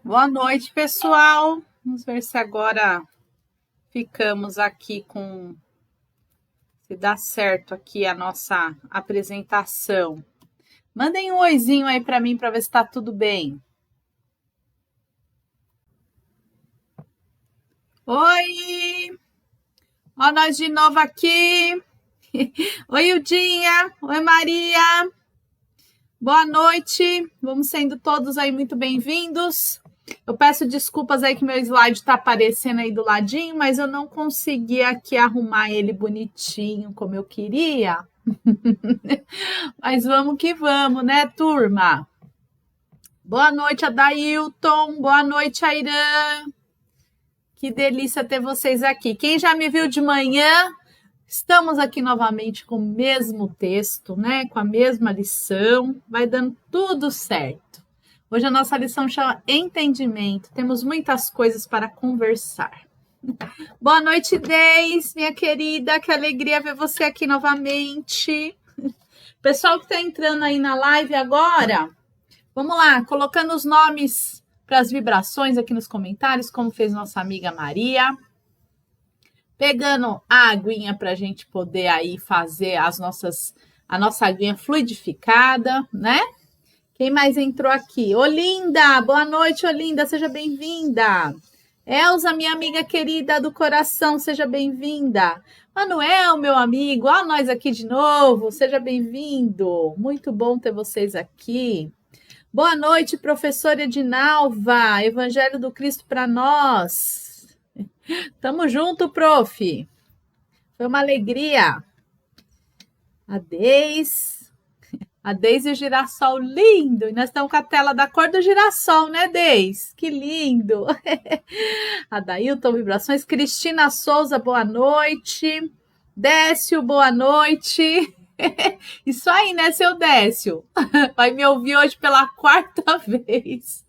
Boa noite, pessoal. Vamos ver se agora ficamos aqui com... Se dá certo aqui a nossa apresentação. Mandem um oizinho aí para mim para ver se está tudo bem. Oi! Ó nós de novo aqui. Oi, Ildinha. Oi, Maria. Boa noite. Vamos sendo todos aí muito bem-vindos. Eu peço desculpas aí que meu slide está aparecendo aí do ladinho, mas eu não consegui aqui arrumar ele bonitinho como eu queria. Mas vamos que vamos, né, turma? Boa noite, Adailton. Boa noite, Airã. Que delícia ter vocês aqui. Quem já me viu de manhã, estamos aqui novamente com o mesmo texto, né? Com a mesma lição. Vai dando tudo certo. Hoje a nossa lição chama Entendimento. Temos muitas coisas para conversar. Boa noite, Deis, minha querida. Que alegria ver você aqui novamente. Pessoal que está entrando aí na live agora, vamos lá, colocando os nomes para as vibrações aqui nos comentários, como fez nossa amiga Maria. Pegando a aguinha para a gente poder aí fazer a nossa aguinha fluidificada, né? Quem mais entrou aqui? Olinda, boa noite, Olinda, seja bem-vinda. Elza, minha amiga querida do coração, seja bem-vinda. Manuel, meu amigo, ó nós aqui de novo, seja bem-vindo. Muito bom ter vocês aqui. Boa noite, professora Edinalva, Evangelho do Cristo para nós. Tamo junto, prof. Foi uma alegria. A Deise e o girassol lindo. E nós estamos com a tela da cor do girassol, né, Deise? Que lindo. Adailton, vibrações. Cristina Souza, boa noite. Décio, boa noite. Isso aí, né, seu Décio? Vai me ouvir hoje pela quarta vez.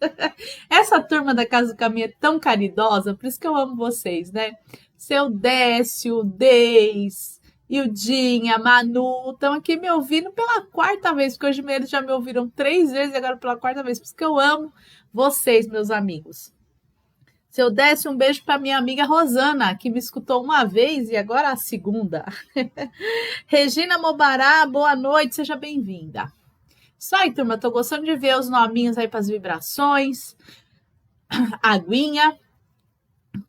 Essa turma da Casa do Caminho é tão caridosa, por isso que eu amo vocês, né? Seu Décio, Deis, Ildinha, Manu, estão aqui me ouvindo pela quarta vez, porque hoje eles já me ouviram 3 vezes e agora pela quarta vez, por isso que eu amo vocês, meus amigos. Se eu desse um beijo para minha amiga Rosana, que me escutou uma vez e agora a segunda. Regina Mobará, boa noite, seja bem-vinda. Isso aí, turma, tô gostando de ver os nominhos aí para as vibrações. Aguinha.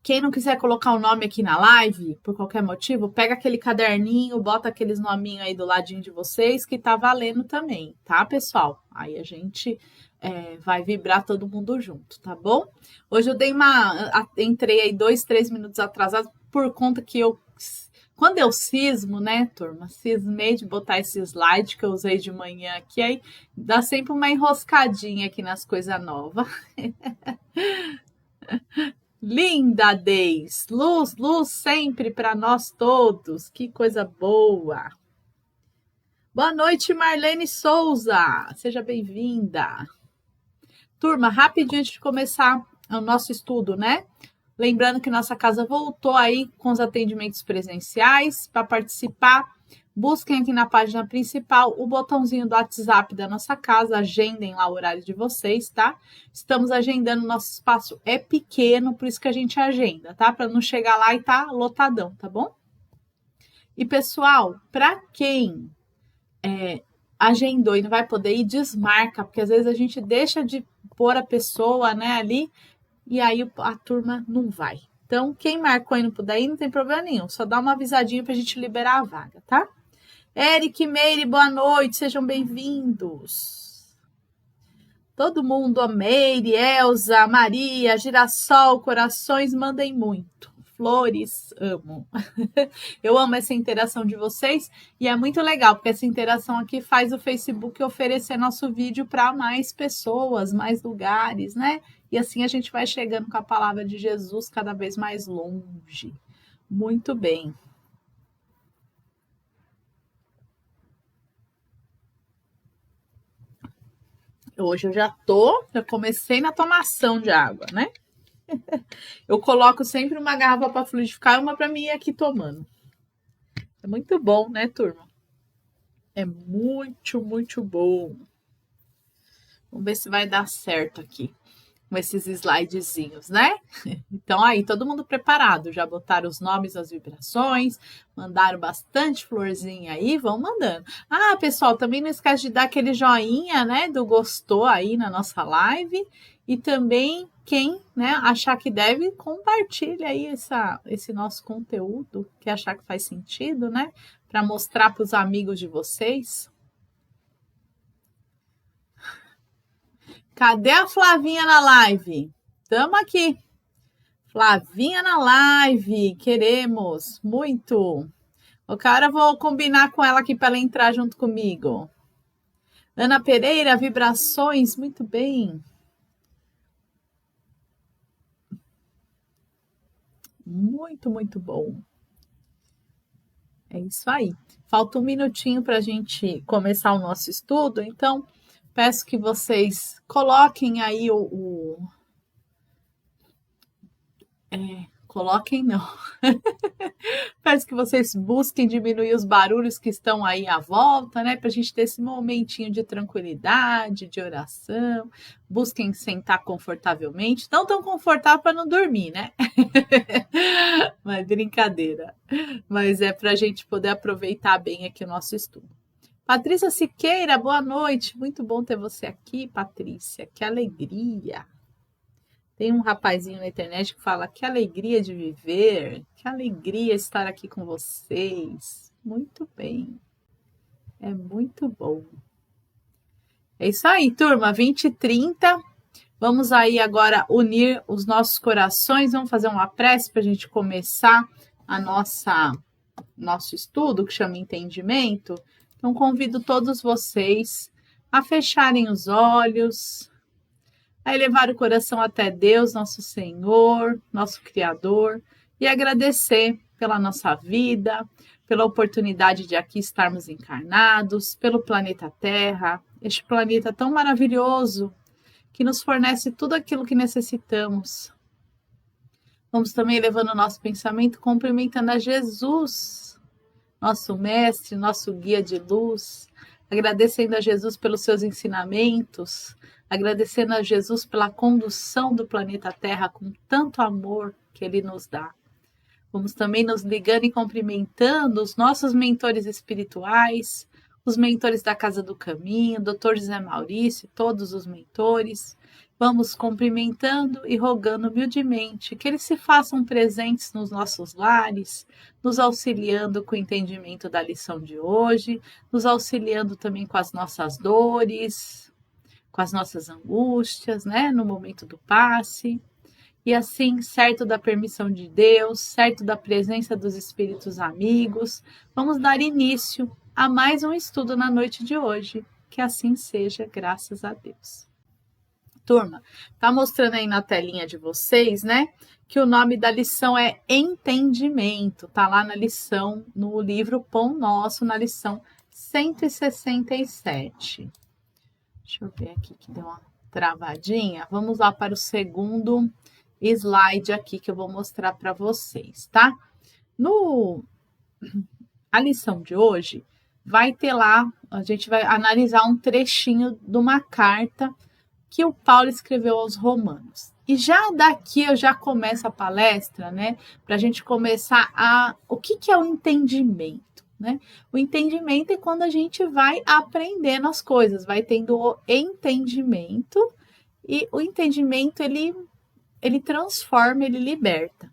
Quem não quiser colocar o nome aqui na live, por qualquer motivo, pega aquele caderninho, bota aqueles nominhos aí do ladinho de vocês, que tá valendo também, tá, pessoal? Aí a gente vai vibrar todo mundo junto, tá bom? Hoje eu entrei aí 2, 3 minutos atrasado por conta que quando eu cismo, né, turma, cismei de botar esse slide que eu usei de manhã aqui, aí dá sempre uma enroscadinha aqui nas coisas novas. Linda, Deis, luz, luz sempre para nós todos, que coisa boa. Boa noite, Marlene Souza, seja bem-vinda. Turma, rapidinho antes de começar o nosso estudo, né? Lembrando que nossa casa voltou aí com os atendimentos presenciais. Para participar, busquem aqui na página principal o botãozinho do WhatsApp da nossa casa, agendem lá o horário de vocês, tá? Estamos agendando, nosso espaço é pequeno, por isso que a gente agenda, tá? Para não chegar lá e tá lotadão, tá bom? E pessoal, para quem agendou e não vai poder ir, desmarca, porque às vezes a gente deixa de pôr a pessoa, né, ali, e aí a turma não vai. Então, quem marcou e não puder ir, não tem problema nenhum. Só dá uma avisadinha para a gente liberar a vaga, tá? Eric, Meire, boa noite. Sejam bem-vindos. Todo mundo, a Meire, Elza, Maria, Girassol, corações, mandem muito. Flores, amo. Eu amo essa interação de vocês e é muito legal, porque essa interação aqui faz o Facebook oferecer nosso vídeo para mais pessoas, mais lugares, né? E assim a gente vai chegando com a palavra de Jesus cada vez mais longe. Muito bem. Hoje eu já comecei na tomação de água, né? Eu coloco sempre uma garrafa para fluidificar e uma para mim ir aqui tomando. É muito bom, né, turma? É muito, muito bom. Vamos ver se vai dar certo aqui. com esses slidezinhos, né? Então aí, todo mundo preparado, já botaram os nomes das vibrações, mandaram bastante florzinha aí, vão mandando. Ah, pessoal, também não esquece de dar aquele joinha, né, do gostou aí na nossa live, e também quem, né, achar que deve, compartilha aí esse nosso conteúdo, que achar que faz sentido, né, para mostrar para os amigos de vocês. Cadê a Flavinha na live? Estamos aqui. Flavinha na live, queremos muito. O cara, vou combinar com ela aqui para ela entrar junto comigo. Ana Pereira, vibrações, muito bem. Muito, muito bom. É isso aí. Falta um minutinho para a gente começar o nosso estudo, então peço que vocês coloquem aí coloquem não. Peço que vocês busquem diminuir os barulhos que estão aí à volta, né? Para a gente ter esse momentinho de tranquilidade, de oração. Busquem sentar confortavelmente. Não tão confortável para não dormir, né? Mas brincadeira. Mas é para a gente poder aproveitar bem aqui o nosso estudo. Patrícia Siqueira, boa noite. Muito bom ter você aqui, Patrícia. Que alegria. Tem um rapazinho na internet que fala que alegria de viver, que alegria estar aqui com vocês. Muito bem. É muito bom. É isso aí, turma. 20h30. Vamos aí agora unir os nossos corações. Vamos fazer uma prece para a gente começar a nosso estudo, que chama Entendimento. Então, convido todos vocês a fecharem os olhos, a elevar o coração até Deus, nosso Senhor, nosso Criador, e agradecer pela nossa vida, pela oportunidade de aqui estarmos encarnados, pelo planeta Terra, este planeta tão maravilhoso que nos fornece tudo aquilo que necessitamos. Vamos também elevando o nosso pensamento, cumprimentando a Jesus, nosso mestre, nosso guia de luz, agradecendo a Jesus pelos seus ensinamentos, agradecendo a Jesus pela condução do planeta Terra com tanto amor que Ele nos dá. Vamos também nos ligando e cumprimentando os nossos mentores espirituais, os mentores da Casa do Caminho, Dr. José Maurício, todos os mentores. Vamos cumprimentando e rogando humildemente que eles se façam presentes nos nossos lares, nos auxiliando com o entendimento da lição de hoje, nos auxiliando também com as nossas dores, com as nossas angústias, né, no momento do passe. E assim, certo da permissão de Deus, certo da presença dos espíritos amigos, vamos dar início a mais um estudo na noite de hoje. Que assim seja, graças a Deus. Turma, tá mostrando aí na telinha de vocês, né, que o nome da lição é Entendimento. Tá lá na lição, no livro Pão Nosso, na lição 167. Deixa eu ver aqui que deu uma travadinha. Vamos lá para o segundo slide aqui que eu vou mostrar para vocês, tá? A lição de hoje vai ter lá, a gente vai analisar um trechinho de uma carta que o Paulo escreveu aos Romanos. E já daqui eu já começo a palestra, né? Para a gente começar o que é o entendimento, né? O entendimento é quando a gente vai aprendendo as coisas, vai tendo o entendimento, e o entendimento ele transforma, ele liberta.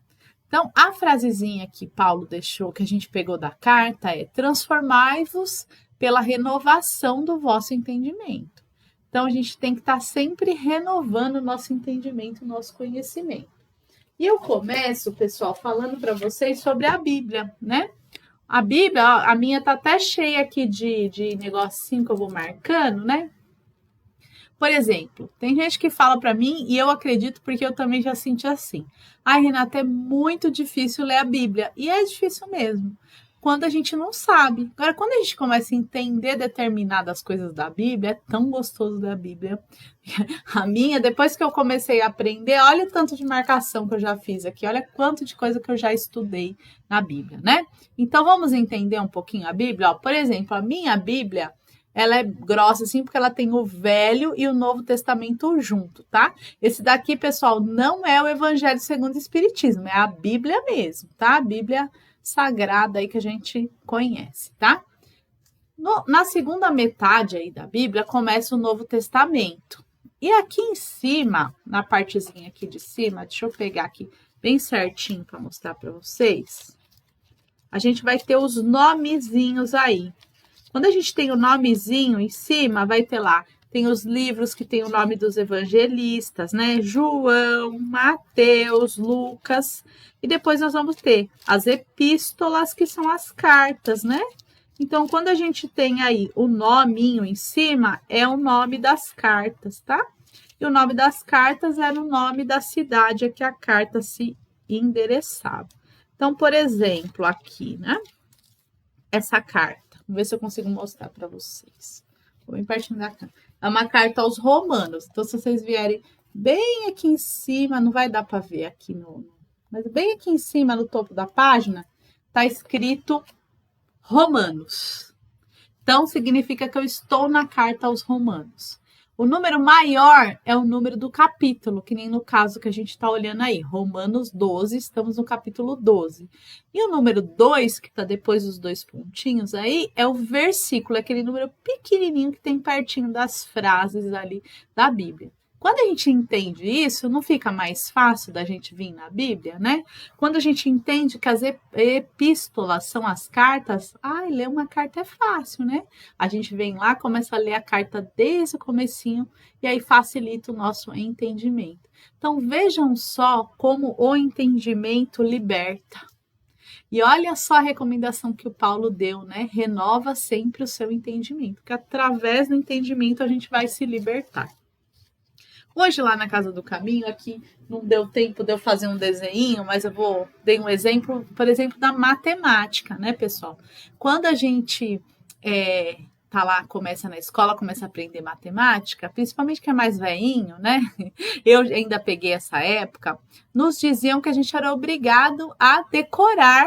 Então, a frasezinha que Paulo deixou, que a gente pegou da carta, é: transformai-vos pela renovação do vosso entendimento. Então, a gente tem que estar sempre renovando o nosso entendimento, o nosso conhecimento. E eu começo, pessoal, falando para vocês sobre a Bíblia, né? A Bíblia, a minha tá até cheia aqui de negocinho que eu vou marcando, né? Por exemplo, tem gente que fala para mim, e eu acredito porque eu também já senti assim: ai, Renata, é muito difícil ler a Bíblia. E é difícil mesmo, quando a gente não sabe. Agora, quando a gente começa a entender determinadas coisas da Bíblia, é tão gostoso ler a Bíblia. A minha, depois que eu comecei a aprender, olha o tanto de marcação que eu já fiz aqui, olha quanto de coisa que eu já estudei na Bíblia, né? Então, vamos entender um pouquinho a Bíblia? Ó, por exemplo, a minha Bíblia, ela é grossa assim porque ela tem o Velho e o Novo Testamento junto, tá? Esse daqui, pessoal, não é o Evangelho segundo o Espiritismo, é a Bíblia mesmo, tá? A Bíblia sagrada aí que a gente conhece, tá? Na segunda metade aí da Bíblia começa o Novo Testamento. E aqui em cima, na partezinha aqui de cima, deixa eu pegar aqui bem certinho para mostrar para vocês. A gente vai ter os nomezinhos aí. Quando a gente tem o nomezinho em cima, vai ter lá, tem os livros que tem o nome dos evangelistas, né? João, Mateus, Lucas. E depois nós vamos ter as epístolas, que são as cartas, né? Então, quando a gente tem aí o nominho em cima, é o nome das cartas, tá? E o nome das cartas era o nome da cidade a que a carta se endereçava. Então, por exemplo, aqui, né? Essa carta. Vamos ver se eu consigo mostrar para vocês. Vou bem pertinho da carta. É uma carta aos Romanos. Então, se vocês vierem bem aqui em cima, não vai dar para ver aqui mas bem aqui em cima, no topo da página, tá escrito Romanos. Então, significa que eu estou na carta aos Romanos. O número maior é o número do capítulo, que nem no caso que a gente está olhando aí, Romanos 12, estamos no capítulo 12. E o número 2, que está depois dos dois pontinhos aí, é o versículo, é aquele número pequenininho que tem pertinho das frases ali da Bíblia. Quando a gente entende isso, não fica mais fácil da gente vir na Bíblia, né? Quando a gente entende que as epístolas são as cartas, ler uma carta é fácil, né? A gente vem lá, começa a ler a carta desde o comecinho e aí facilita o nosso entendimento. Então, vejam só como o entendimento liberta. E olha só a recomendação que o Paulo deu, né? Renova sempre o seu entendimento, que através do entendimento a gente vai se libertar. Hoje lá na Casa do Caminho, aqui não deu tempo de eu fazer um desenho, mas eu dei um exemplo, por exemplo, da matemática, né, pessoal? Quando a gente tá lá, começa na escola, começa a aprender matemática, principalmente que é mais velhinho, né? Eu ainda peguei essa época, nos diziam que a gente era obrigado a decorar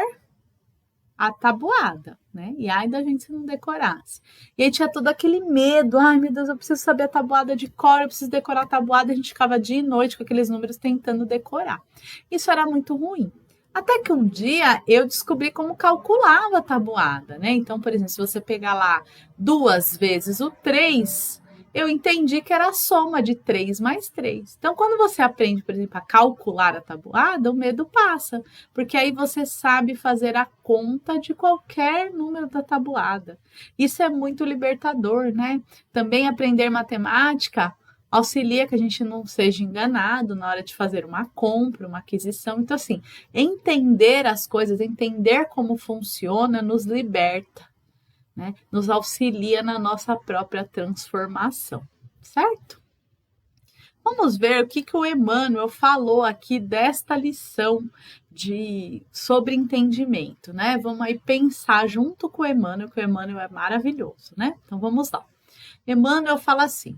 a tabuada, né? E ainda a gente se não decorasse. E aí tinha todo aquele medo, ai meu Deus, eu preciso saber a tabuada de cor, eu preciso decorar a tabuada, a gente ficava dia e noite com aqueles números tentando decorar. Isso era muito ruim. Até que um dia eu descobri como calculava a tabuada, né? Então, por exemplo, se você pegar lá 2 vezes o 3, eu entendi que era a soma de 3 mais 3. Então, quando você aprende, por exemplo, a calcular a tabuada, o medo passa, porque aí você sabe fazer a conta de qualquer número da tabuada. Isso é muito libertador, né? Também aprender matemática auxilia que a gente não seja enganado na hora de fazer uma compra, uma aquisição. Então, assim, entender as coisas, entender como funciona, nos liberta. Né? Nos auxilia na nossa própria transformação, certo? Vamos ver o que o Emmanuel falou aqui desta lição sobre entendimento, né? Vamos aí pensar junto com o Emmanuel, que o Emmanuel é maravilhoso, né? Então vamos lá. Emmanuel fala assim: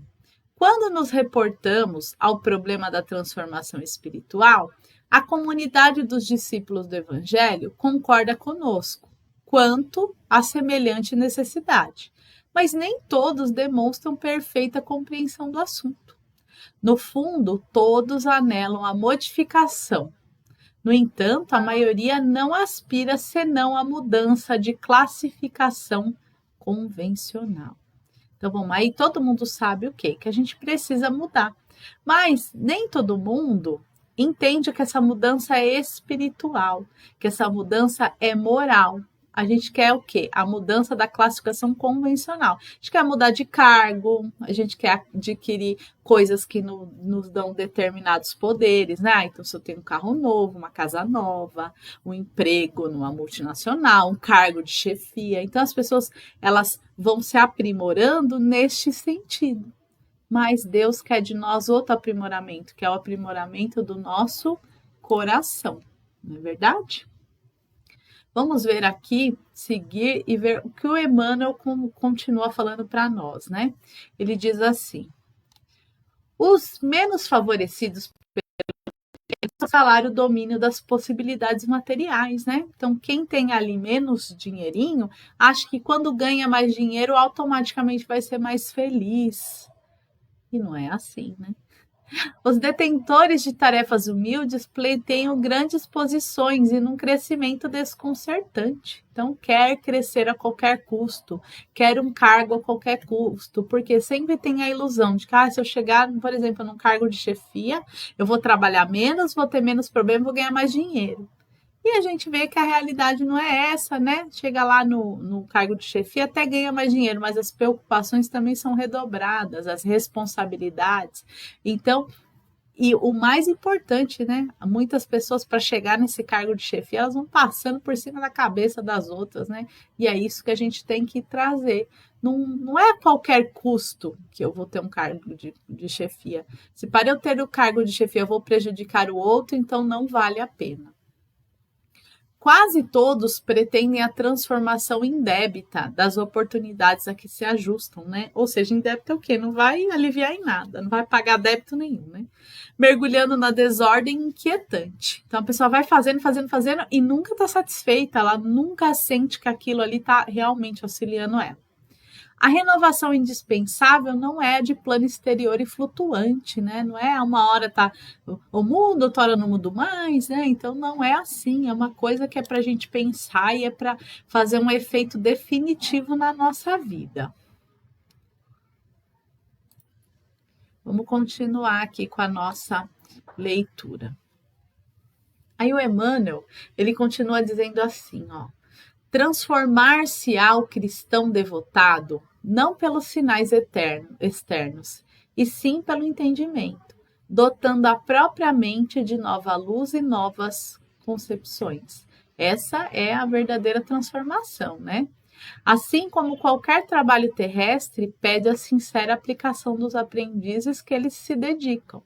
quando nos reportamos ao problema da transformação espiritual, a comunidade dos discípulos do Evangelho concorda conosco quanto à semelhante necessidade, mas nem todos demonstram perfeita compreensão do assunto. No fundo, todos anelam a modificação. No entanto, a maioria não aspira senão à mudança de classificação convencional. Então, vamos aí, todo mundo sabe o quê? Que a gente precisa mudar. Mas nem todo mundo entende que essa mudança é espiritual, que essa mudança é moral. A gente quer o quê? A mudança da classificação convencional. A gente quer mudar de cargo, a gente quer adquirir coisas que nos dão determinados poderes, né? Então, se eu tenho um carro novo, uma casa nova, um emprego numa multinacional, um cargo de chefia. Então, as pessoas, elas vão se aprimorando neste sentido. Mas Deus quer de nós outro aprimoramento, que é o aprimoramento do nosso coração. Não é verdade? Vamos ver aqui, seguir e ver o que o Emmanuel continua falando para nós, né? Ele diz assim: os menos favorecidos salário, o domínio das possibilidades materiais, né? Então, quem tem ali menos dinheirinho, acha que quando ganha mais dinheiro, automaticamente vai ser mais feliz. E não é assim, né? Os detentores de tarefas humildes pleiteiam grandes posições e num crescimento desconcertante. Então, quer crescer a qualquer custo, quer um cargo a qualquer custo, porque sempre tem a ilusão de que, se eu chegar, por exemplo, num cargo de chefia, eu vou trabalhar menos, vou ter menos problema, vou ganhar mais dinheiro. E a gente vê que a realidade não é essa, né? Chega lá no cargo de chefia, até ganha mais dinheiro, mas as preocupações também são redobradas, as responsabilidades. Então, e o mais importante, né? Muitas pessoas, para chegar nesse cargo de chefia, elas vão passando por cima da cabeça das outras, né? E é isso que a gente tem que trazer. Não é a qualquer custo que eu vou ter um cargo de chefia. Se para eu ter o cargo de chefia eu vou prejudicar o outro, então não vale a pena. Quase todos pretendem a transformação indébita das oportunidades a que se ajustam, né? Ou seja, indébito é o quê? Não vai aliviar em nada, não vai pagar débito nenhum, né? Mergulhando na desordem inquietante. Então a pessoa vai fazendo e nunca está satisfeita, ela nunca sente que aquilo ali está realmente auxiliando ela. A renovação indispensável não é de plano exterior e flutuante, né? Não é uma hora tá o mundo, outra hora não mudo mais, né? Então não é assim, é uma coisa que é para a gente pensar e é para fazer um efeito definitivo na nossa vida. Vamos continuar aqui com a nossa leitura. Aí o Emmanuel, ele continua dizendo assim, ó: transformar-se-á o cristão devotado não pelos sinais externos, e sim pelo entendimento, dotando a própria mente de nova luz e novas concepções. Essa é a verdadeira transformação, né? Assim como qualquer trabalho terrestre pede a sincera aplicação dos aprendizes que eles se dedicam.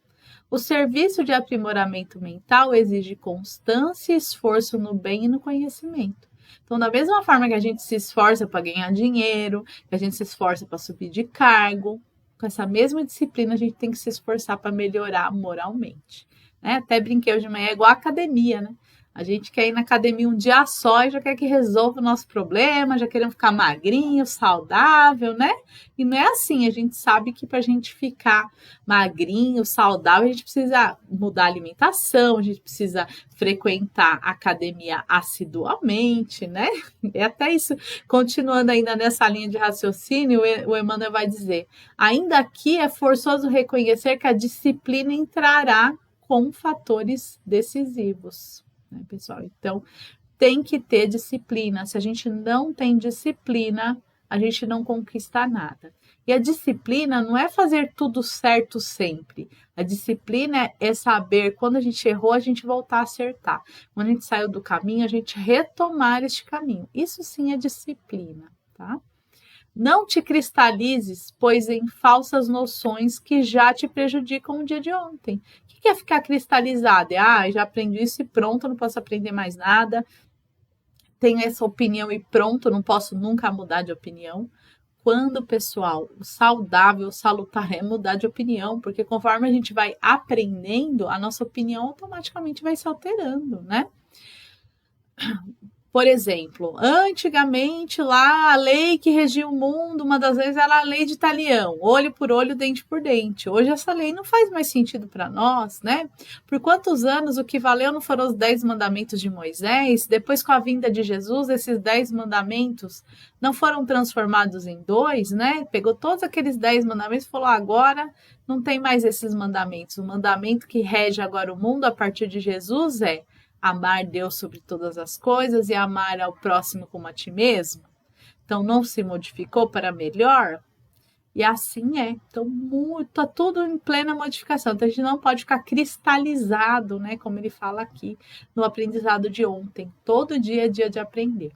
O serviço de aprimoramento mental exige constância e esforço no bem e no conhecimento. Então, da mesma forma que a gente se esforça para ganhar dinheiro, que a gente se esforça para subir de cargo, com essa mesma disciplina a gente tem que se esforçar para melhorar moralmente. Né? Até brinquei hoje de manhã, é igual a academia, né? A gente quer ir na academia um dia só e já quer que resolva o nosso problema, já queremos ficar magrinho, saudável, né? E não é assim, a gente sabe que para a gente ficar magrinho, saudável, a gente precisa mudar a alimentação, a gente precisa frequentar a academia assiduamente, né? E até isso, continuando ainda nessa linha de raciocínio, o Emmanuel vai dizer: ainda aqui é forçoso reconhecer que a disciplina entrará com fatores decisivos. Pessoal, então tem que ter disciplina. Se a gente não tem disciplina, a gente não conquista nada. E a disciplina não é fazer tudo certo sempre. A disciplina é saber quando a gente errou, a gente voltar a acertar. Quando a gente saiu do caminho, a gente retomar este caminho. Isso sim é disciplina, tá? Não te cristalizes, pois em falsas noções que já te prejudicam o dia de ontem. O que é ficar cristalizado? Já aprendi isso e pronto, não posso aprender mais nada. Tenho essa opinião e pronto, não posso nunca mudar de opinião. Quando, pessoal, o saudável, o salutar é mudar de opinião, porque conforme a gente vai aprendendo, a nossa opinião automaticamente vai se alterando, né? Por exemplo, antigamente lá a lei que regia o mundo, uma das vezes era a lei de Talião, olho por olho, dente por dente. Hoje essa lei não faz mais sentido para nós, né? Por quantos anos o que valeu não foram os 10 mandamentos de Moisés? Depois, com a vinda de Jesus, esses 10 mandamentos não foram transformados em 2, né? Pegou todos aqueles 10 mandamentos e falou: agora não tem mais esses mandamentos. O mandamento que rege agora o mundo a partir de Jesus é amar Deus sobre todas as coisas e amar ao próximo como a ti mesmo. Então, não se modificou para melhor? E assim é. Então, está tudo em plena modificação. Então, a gente não pode ficar cristalizado, né? Como ele fala aqui, no aprendizado de ontem. Todo dia é dia de aprender.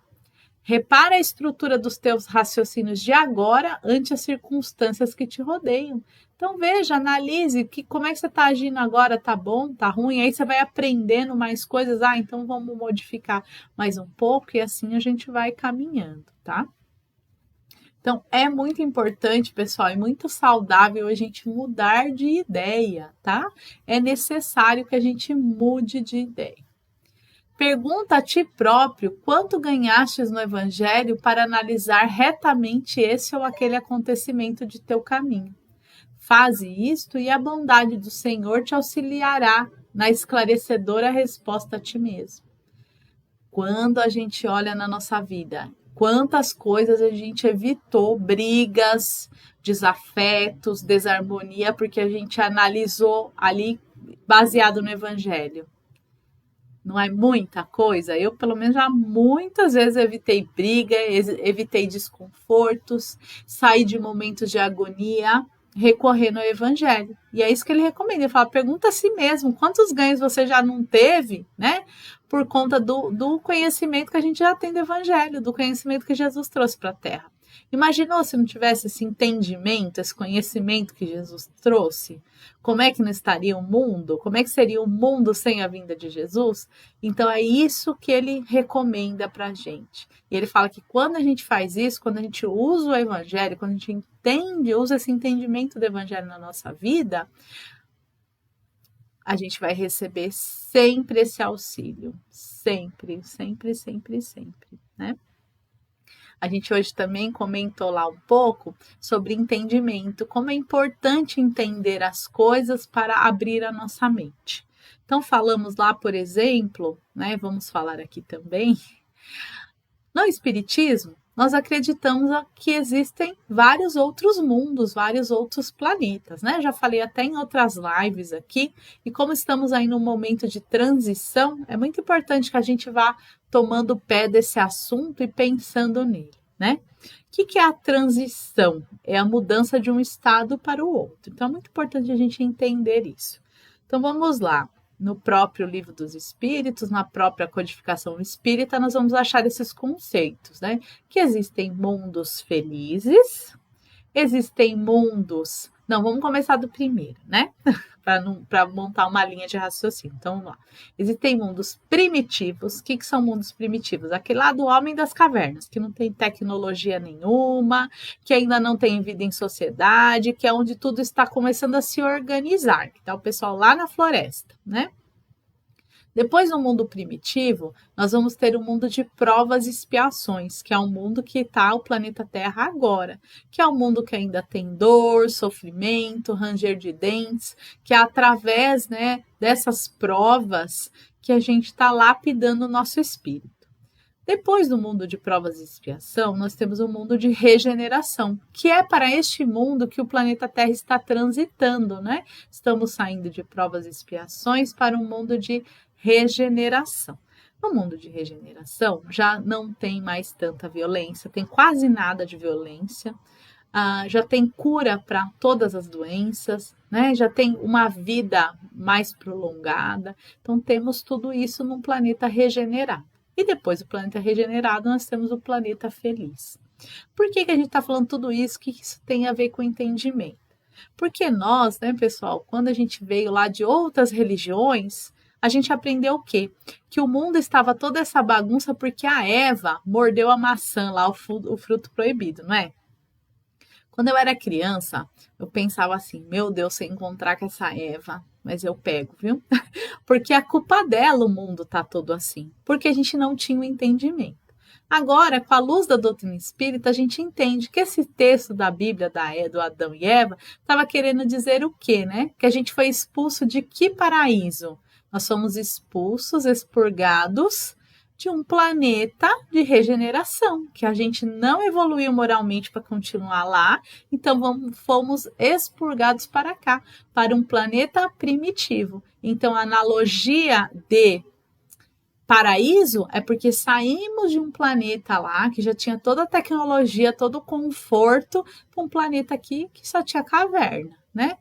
Repara a estrutura dos teus raciocínios de agora ante as circunstâncias que te rodeiam. Então veja, analise como é que você está agindo agora, tá bom, tá ruim, aí você vai aprendendo mais coisas, então vamos modificar mais um pouco e assim a gente vai caminhando, tá? Então, é muito importante, pessoal, e muito saudável a gente mudar de ideia, tá? É necessário que a gente mude de ideia. Pergunta a ti próprio quanto ganhastes no Evangelho para analisar retamente esse ou aquele acontecimento de teu caminho. Faze isto e a bondade do Senhor te auxiliará na esclarecedora resposta a ti mesmo. Quando a gente olha na nossa vida, quantas coisas a gente evitou, brigas, desafetos, desarmonia, porque a gente analisou ali baseado no Evangelho. Não é muita coisa? Eu, pelo menos, já muitas vezes evitei briga, evitei desconfortos, saí de momentos de agonia, recorrendo ao Evangelho. E é isso que ele recomenda. Ele fala, pergunta a si mesmo, quantos ganhos você já não teve, né? Por conta do conhecimento que a gente já tem do Evangelho, do conhecimento que Jesus trouxe para a Terra. Imaginou se não tivesse esse entendimento, esse conhecimento que Jesus trouxe? Como é que não estaria o mundo? Como é que seria o mundo sem a vinda de Jesus? Então é isso que ele recomenda para a gente. E ele fala que quando a gente faz isso, quando a gente usa o Evangelho, quando a gente entende, usa esse entendimento do Evangelho na nossa vida, a gente vai receber sempre esse auxílio. Sempre, sempre, sempre, sempre, né? A gente hoje também comentou lá um pouco sobre entendimento, como é importante entender as coisas para abrir a nossa mente. Então, falamos lá, por exemplo, né, vamos falar aqui também, no Espiritismo, nós acreditamos que existem vários outros mundos, vários outros planetas, né? Já falei até em outras lives aqui, e como estamos aí num momento de transição, é muito importante que a gente vá tomando pé desse assunto e pensando nele, né? O que é a transição? É a mudança de um estado para o outro. Então, é muito importante a gente entender isso. Então, vamos lá. No próprio Livro dos Espíritos, na própria codificação espírita, nós vamos achar esses conceitos, né? Que existem mundos felizes, existem mundos... Não, vamos começar do primeiro, né? Para montar uma linha de raciocínio. Então, vamos lá. Existem mundos primitivos. O que são mundos primitivos? Aquele lá do homem das cavernas, que não tem tecnologia nenhuma, que ainda não tem vida em sociedade, que é onde tudo está começando a se organizar. Que tá o pessoal lá na floresta, né? Depois, no mundo primitivo, nós vamos ter um mundo de provas e expiações, que é um mundo que está o planeta Terra agora, que é um mundo que ainda tem dor, sofrimento, ranger de dentes, que é através, né, dessas provas que a gente está lapidando o nosso espírito. Depois do mundo de provas e expiação, nós temos um mundo de regeneração, que é para este mundo que o planeta Terra está transitando, né? Estamos saindo de provas e expiações para um mundo de regeneração. No mundo de regeneração, já não tem mais tanta violência, tem quase nada de violência, já tem cura para todas as doenças, né? Já tem uma vida mais prolongada. Então, temos tudo isso num planeta regenerado. E depois do planeta regenerado, nós temos o planeta feliz. Por que a gente está falando tudo isso? O que isso tem a ver com entendimento? Porque nós, né, pessoal, quando a gente veio lá de outras religiões, a gente aprendeu o quê? Que o mundo estava toda essa bagunça porque a Eva mordeu a maçã lá, o fruto proibido, não é? Quando eu era criança, eu pensava assim, meu Deus, se eu encontrar com essa Eva, mas eu pego, viu? Porque a culpa dela o mundo tá todo assim, porque a gente não tinha o entendimento. Agora, com a luz da doutrina espírita, a gente entende que esse texto da Bíblia do Adão e Eva estava querendo dizer o quê, né? Que a gente foi expulso de que paraíso? Nós somos expulsos, expurgados de um planeta de regeneração, que a gente não evoluiu moralmente para continuar lá, então fomos expurgados para cá, para um planeta primitivo. Então, a analogia de paraíso é porque saímos de um planeta lá, que já tinha toda a tecnologia, todo o conforto, para um planeta aqui que só tinha caverna, né?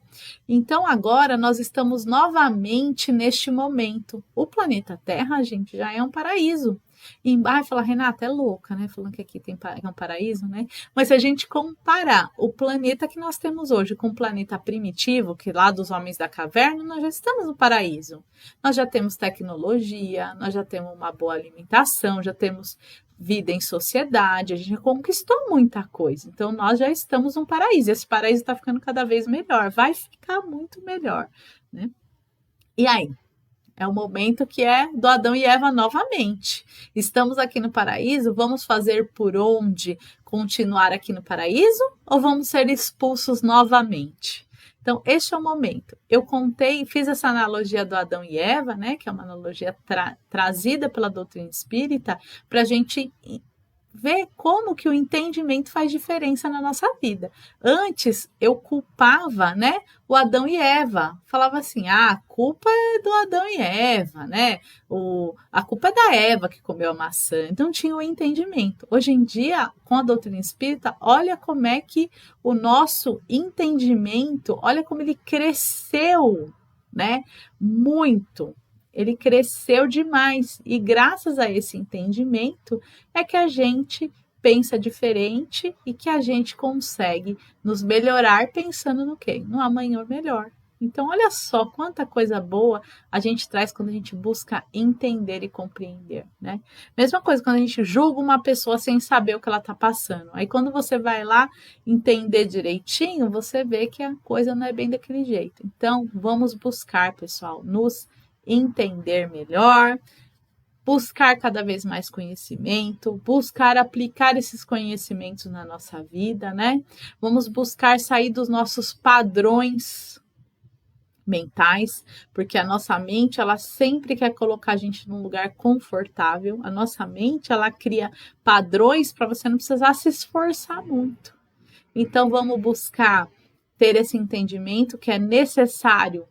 Então, agora nós estamos novamente neste momento. O planeta Terra, gente, já é um paraíso. E embaixo fala, Renata, é louca, né? Falando que aqui é um paraíso, né? Mas se a gente comparar o planeta que nós temos hoje com o planeta primitivo, que lá dos homens da caverna, nós já estamos no paraíso. Nós já temos tecnologia, nós já temos uma boa alimentação, já temos vida em sociedade, a gente já conquistou muita coisa. Então, nós já estamos num paraíso. Esse paraíso está ficando cada vez melhor. Vai ficar muito melhor, né? E aí? É o momento que é do Adão e Eva novamente. Estamos aqui no paraíso, vamos fazer por onde continuar aqui no paraíso ou vamos ser expulsos novamente? Então, este é o momento. Eu fiz essa analogia do Adão e Eva, né, que é uma analogia trazida pela doutrina espírita, para a gente ver como que o entendimento faz diferença na nossa vida. Antes, eu culpava, né, o Adão e Eva. Falava assim, a culpa é do Adão e Eva, né? A culpa é da Eva que comeu a maçã. Então, tinha o entendimento. Hoje em dia, com a doutrina espírita, olha como é que o nosso entendimento, olha como ele cresceu, né? Muito. Ele cresceu demais e graças a esse entendimento é que a gente pensa diferente e que a gente consegue nos melhorar pensando no quê? No amanhã melhor. Então, olha só quanta coisa boa a gente traz quando a gente busca entender e compreender, né? Mesma coisa quando a gente julga uma pessoa sem saber o que ela está passando. Aí, quando você vai lá entender direitinho, você vê que a coisa não é bem daquele jeito. Então, vamos buscar, pessoal, nos entender melhor, buscar cada vez mais conhecimento, buscar aplicar esses conhecimentos na nossa vida, né? Vamos buscar sair dos nossos padrões mentais, porque a nossa mente, ela sempre quer colocar a gente num lugar confortável. A nossa mente, ela cria padrões para você não precisar se esforçar muito. Então, vamos buscar ter esse entendimento que é necessário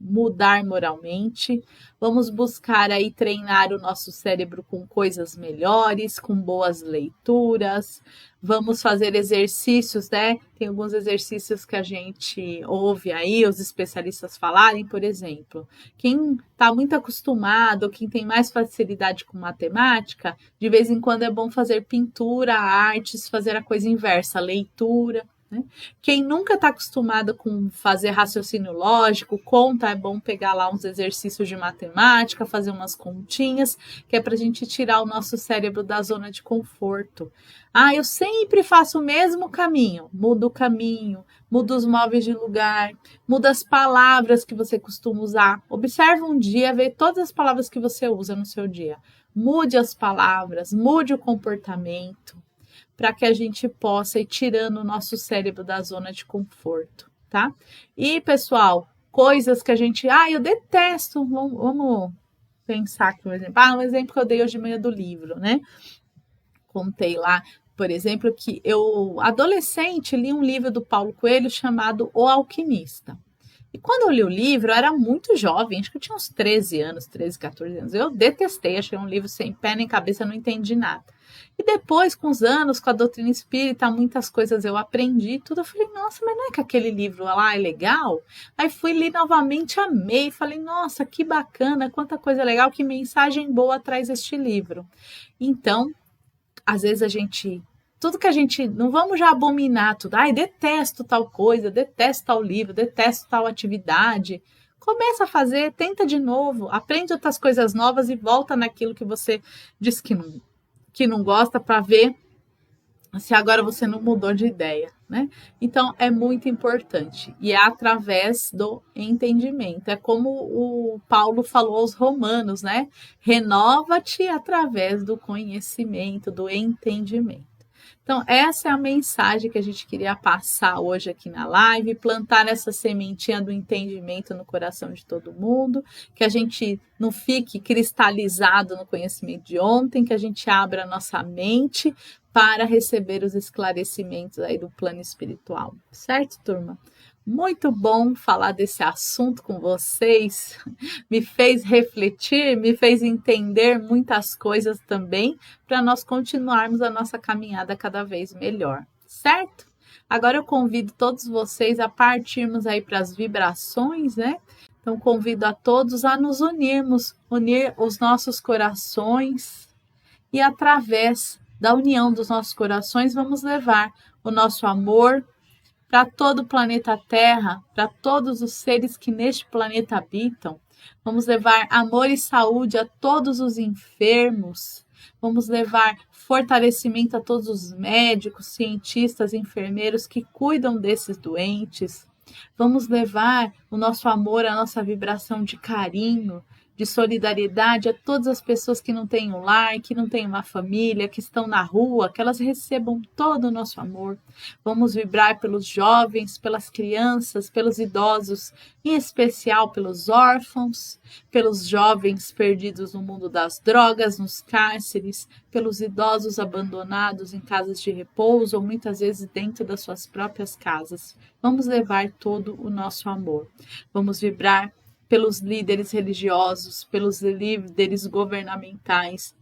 mudar moralmente, vamos buscar aí treinar o nosso cérebro com coisas melhores, com boas leituras, vamos fazer exercícios, né? Tem alguns exercícios que a gente ouve aí, os especialistas falarem, por exemplo, quem está muito acostumado, quem tem mais facilidade com matemática, de vez em quando é bom fazer pintura, artes, fazer a coisa inversa, leitura. Né? Quem nunca está acostumado com fazer raciocínio lógico, conta, é bom pegar lá uns exercícios de matemática, fazer umas continhas, que é para a gente tirar o nosso cérebro da zona de conforto. Ah, eu sempre faço o mesmo caminho. Muda o caminho, muda os móveis de lugar, muda as palavras que você costuma usar. Observe um dia, vê todas as palavras que você usa no seu dia. Mude as palavras, mude o comportamento, para que a gente possa ir tirando o nosso cérebro da zona de conforto, tá? E, pessoal, coisas que a gente... eu detesto. Vamos pensar aqui um exemplo. Um exemplo que eu dei hoje de manhã do livro, né? Contei lá, por exemplo, que eu, adolescente, li um livro do Paulo Coelho chamado O Alquimista. E quando eu li o livro, eu era muito jovem, acho que eu tinha uns 13 anos, 13, 14 anos. Eu detestei, achei um livro sem pé nem cabeça, não entendi nada. E depois, com os anos, com a doutrina espírita, muitas coisas eu aprendi, tudo. Eu falei, nossa, mas não é que aquele livro lá é legal? Aí fui ler novamente, amei, falei, nossa, que bacana, quanta coisa legal, que mensagem boa traz este livro. Então, às vezes a gente... Tudo que a gente... Não vamos já abominar tudo. Detesto tal coisa, detesto tal livro, detesto tal atividade. Começa a fazer, tenta de novo, aprende outras coisas novas e volta naquilo que você disse que não gosta para ver se agora você não mudou de ideia, né? Então, é muito importante. E é através do entendimento. É como o Paulo falou aos Romanos, né? Renova-te através do conhecimento, do entendimento. Então, essa é a mensagem que a gente queria passar hoje aqui na live, plantar essa sementinha do entendimento no coração de todo mundo, que a gente não fique cristalizado no conhecimento de ontem, que a gente abra a nossa mente para receber os esclarecimentos aí do plano espiritual. Certo, turma? Muito bom falar desse assunto com vocês, me fez refletir, me fez entender muitas coisas também, para nós continuarmos a nossa caminhada cada vez melhor, certo? Agora eu convido todos vocês a partirmos aí para as vibrações, né? Então convido a todos a nos unirmos, unir os nossos corações e através da união dos nossos corações vamos levar o nosso amor para todo o planeta Terra, para todos os seres que neste planeta habitam. Vamos levar amor e saúde a todos os enfermos, Vamos levar fortalecimento a todos os médicos, cientistas, enfermeiros que cuidam desses doentes. Vamos levar o nosso amor, a nossa vibração de carinho, de solidariedade a todas as pessoas que não têm um lar, que não têm uma família, que estão na rua, que elas recebam todo o nosso amor. Vamos vibrar pelos jovens, pelas crianças, pelos idosos, em especial pelos órfãos, pelos jovens perdidos no mundo das drogas, nos cárceres, pelos idosos abandonados em casas de repouso ou muitas vezes dentro das suas próprias casas. Vamos levar todo o nosso amor. Vamos vibrar pelos líderes religiosos, pelos líderes governamentais.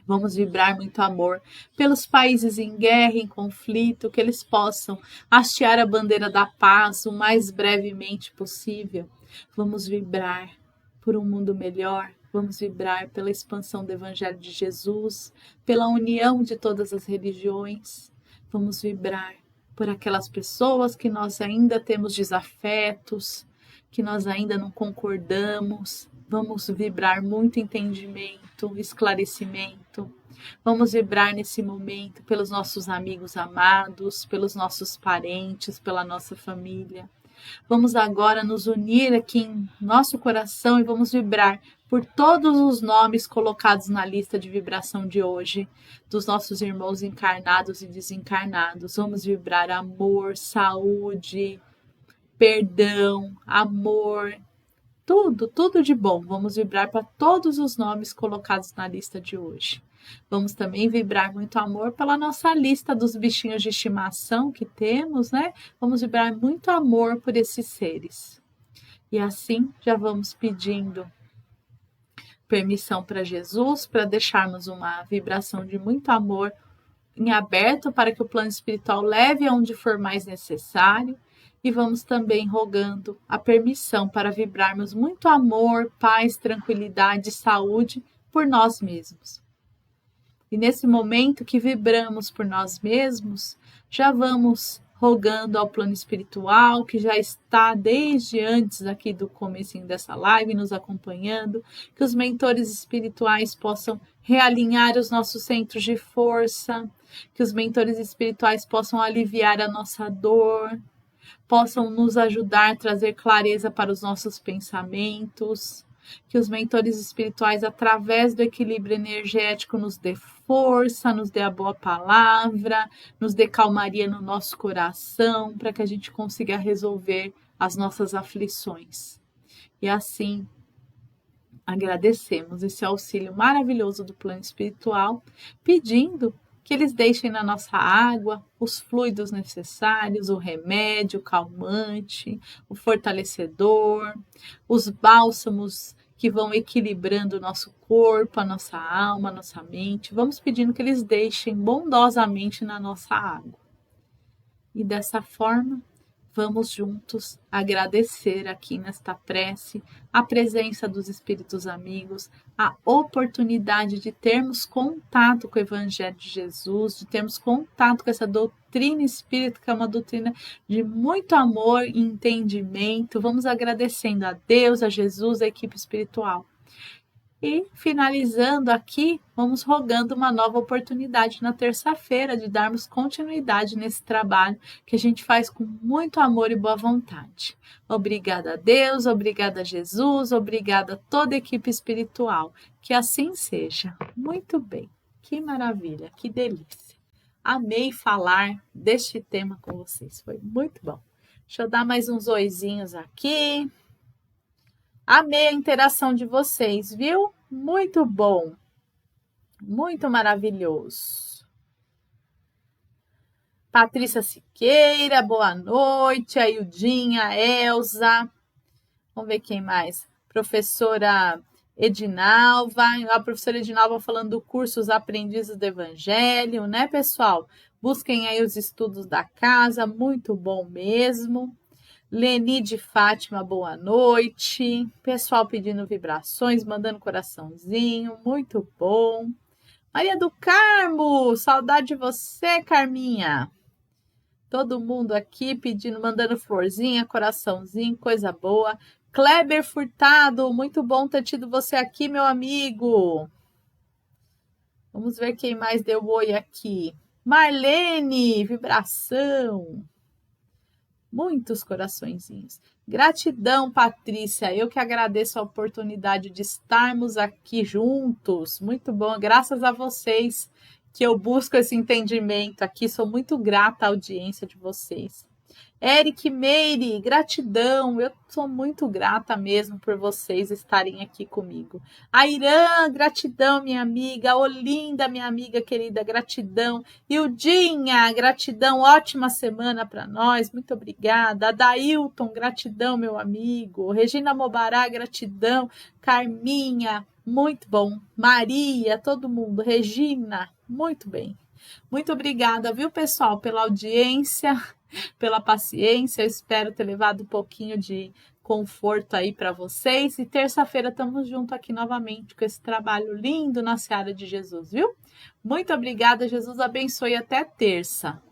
Vamos vibrar muito amor pelos países em guerra, em conflito, que eles possam hastear a bandeira da paz o mais brevemente possível. Vamos vibrar por um mundo melhor. Vamos vibrar pela expansão do Evangelho de Jesus, pela união de todas as religiões. Vamos vibrar por aquelas pessoas que nós ainda temos desafetos, que nós ainda não concordamos. Vamos vibrar muito entendimento, esclarecimento. Vamos vibrar nesse momento pelos nossos amigos amados, pelos nossos parentes, pela nossa família. Vamos agora nos unir aqui em nosso coração e vamos vibrar por todos os nomes colocados na lista de vibração de hoje, dos nossos irmãos encarnados e desencarnados. Vamos vibrar amor, saúde, perdão, amor, tudo de bom. Vamos vibrar para todos os nomes colocados na lista de hoje. Vamos também vibrar muito amor pela nossa lista dos bichinhos de estimação que temos, né? Vamos vibrar muito amor por esses seres. E assim já vamos pedindo permissão para Jesus, para deixarmos uma vibração de muito amor em aberto para que o plano espiritual leve aonde for mais necessário. E vamos também rogando a permissão para vibrarmos muito amor, paz, tranquilidade, saúde por nós mesmos. E nesse momento que vibramos por nós mesmos, já vamos rogando ao plano espiritual, que já está desde antes aqui do comecinho dessa live, nos acompanhando, que os mentores espirituais possam realinhar os nossos centros de força, que os mentores espirituais possam aliviar a nossa dor, possam nos ajudar a trazer clareza para os nossos pensamentos, que os mentores espirituais, através do equilíbrio energético, nos dê força, nos dê a boa palavra, nos dê calmaria no nosso coração, para que a gente consiga resolver as nossas aflições. E assim, agradecemos esse auxílio maravilhoso do plano espiritual, pedindo que eles deixem na nossa água os fluidos necessários, o remédio, o calmante, o fortalecedor, os bálsamos que vão equilibrando o nosso corpo, a nossa alma, a nossa mente. Vamos pedindo que eles deixem bondosamente na nossa água. E dessa forma, vamos juntos agradecer aqui nesta prece a presença dos espíritos amigos, a oportunidade de termos contato com o Evangelho de Jesus, de termos contato com essa doutrina espírita, que é uma doutrina de muito amor e entendimento. Vamos agradecendo a Deus, a Jesus, a equipe espiritual. E finalizando aqui, vamos rogando uma nova oportunidade na terça-feira de darmos continuidade nesse trabalho que a gente faz com muito amor e boa vontade. Obrigada a Deus, obrigada a Jesus, obrigada a toda a equipe espiritual. Que assim seja. Muito bem. Que maravilha, que delícia. Amei falar deste tema com vocês. Foi muito bom. Deixa eu dar mais uns oizinhos aqui. Amei a interação de vocês, viu? Muito bom. Muito maravilhoso. Patrícia Siqueira, boa noite. A Ildinha, a Elza. Vamos ver quem mais. Professora Edinalva. A professora Edinalva falando do curso Os Aprendizes do Evangelho, né, pessoal? Busquem aí os estudos da casa, muito bom mesmo. Leni de Fátima, boa noite. Pessoal pedindo vibrações, mandando coraçãozinho, muito bom. Maria do Carmo, saudade de você, Carminha. Todo mundo aqui pedindo, mandando florzinha, coraçãozinho, coisa boa. Kleber Furtado, muito bom ter tido você aqui, meu amigo. Vamos ver quem mais deu oi aqui. Marlene, vibração. Muitos coraçõezinhos. Gratidão, Patrícia. Eu que agradeço a oportunidade de estarmos aqui juntos. Muito bom. Graças a vocês que eu busco esse entendimento aqui. Sou muito grata à audiência de vocês. Eric Meire, gratidão. Eu sou muito grata mesmo por vocês estarem aqui comigo. A Irã, gratidão, minha amiga. Olinda, minha amiga querida, gratidão. Ildinha, gratidão. Ótima semana para nós. Muito obrigada. Dailton, gratidão, meu amigo. Regina Mobará, gratidão. Carminha, muito bom. Maria, todo mundo. Regina, muito bem. Muito obrigada, viu, pessoal, pela audiência, pela paciência. Eu espero ter levado um pouquinho de conforto aí para vocês. E terça-feira estamos juntos aqui novamente com esse trabalho lindo na Seara de Jesus, viu? Muito obrigada, Jesus abençoe, até terça.